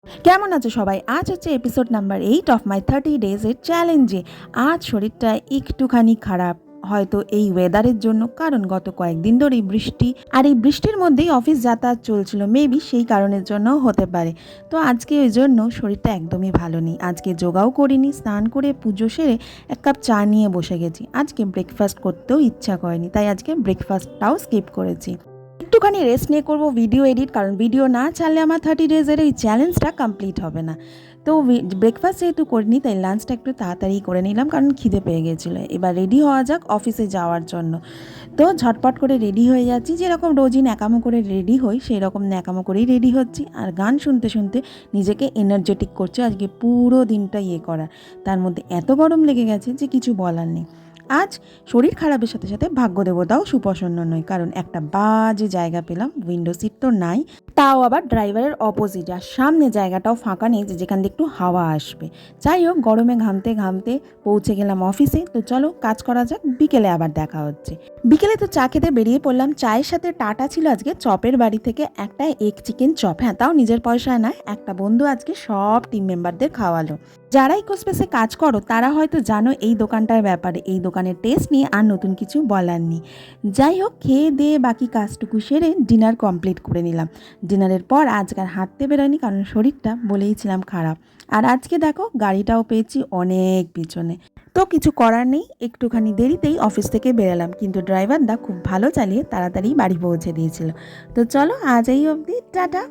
কেমন আছো সবাই? আজ হচ্ছে episode number 8 of my 30 days এর চ্যালেঞ্জে। আজ শরীরটা একটুখানি খারাপ, হয়তো এই ওয়েদারের জন্য, কারণ গত কয়েকদিন ধরেই বৃষ্টি, আর এই বৃষ্টির মধ্যেই অফিস যাতায়াত চলছিল, মেবি সেই কারণের জন্য হতে পারে। তো আজকে ওই জন্য শরীরটা একদমই ভালো নেই। আজকে যোগাও করিনি, স্নান করে পুজো সেরে এক কাপ চা নিয়ে বসে গেছি। আজকে ব্রেকফাস্ট করতেও ইচ্ছা করেনি, তাই আজকে ব্রেকফাস্টটাও স্কিপ করেছি। একটুখানি রেস্ট নিয়ে করবো ভিডিও এডিট, কারণ ভিডিও না ছাড়লে আমার 30 ডেজের এই চ্যালেঞ্জটা কমপ্লিট হবে না। তো ব্রেকফাস্ট যেহেতু করিনি, তাই লাঞ্চটা একটু তাড়াতাড়ি করে নিলাম, কারণ খিদে পেয়ে গেছিলো। এবার রেডি হওয়া যাক অফিসে যাওয়ার জন্য। তো ঝটপট করে রেডি হয়ে যাচ্ছি, যেরকম রোজই ন্যাকামো করে রেডি হই সেই রকম ন্যাকামো করেই রেডি হচ্ছি, আর গান শুনতে শুনতে নিজেকে এনার্জেটিক করছি আজকে পুরো দিনটা করার। তার মধ্যে এত গরম লেগে গেছে যে কিছু বলার নেই। আজ শরীর খারাপের সাথে সাথে ভাগ্যদেবতাও সুপ্রসন্ন নয়, কারণ একটা বাজে জায়গা পেলাম, উইন্ডো সিট তো নাই, তাও আবার ড্রাইভারের অপোজিট, আর সামনে জায়গাটাও ফাঁকা নেই যে যেখান দিয়ে একটু হাওয়া আসবে। যাই হোক, গরমে ঘামতে ঘামতে পৌঁছে গেলাম অফিসে। তো চলো কাজ করা যাক, বিকেলে আবার দেখা হচ্ছে। বিকেলে তো চা খেতে বেরিয়ে পড়লাম। চায়ের সাথে টাটা ছিল আজকে চপের বাড়ি থেকে একটা এগ চিকেন চপ, হ্যাঁ তাও নিজের পয়সায় নয়, একটা বন্ধু আজকে সব টিম মেম্বারদের খাওয়ালো। যারা ইকোস্পেসে কাজ করো তারা হয়তো জানো এই দোকানটার ব্যাপারে। এই দোকানের টেস্ট নিয়ে আর নতুন কিছু বলার নেই। যাই হোক, খেয়ে দিয়ে বাকি কাজটুকু সেরে ডিনার কমপ্লিট করে নিলাম। ডিনারের পর আজকাল হাঁটতে বেরোয়নি, কারণ শরীরটা বলেইছিলাম খারাপ। আর আজকে দেখো গাড়িটাও পেয়েছি অনেক পিছনে। তো কিছু করার নেই, একটুখানি দেরিতেই অফিস থেকে বেরোলাম, কিন্তু ড্রাইভারদা খুব ভালো চালিয়ে তাড়াতাড়ি বাড়ি পৌঁছে দিয়েছিল। তো চলো আজ এই অবধি, টাটা।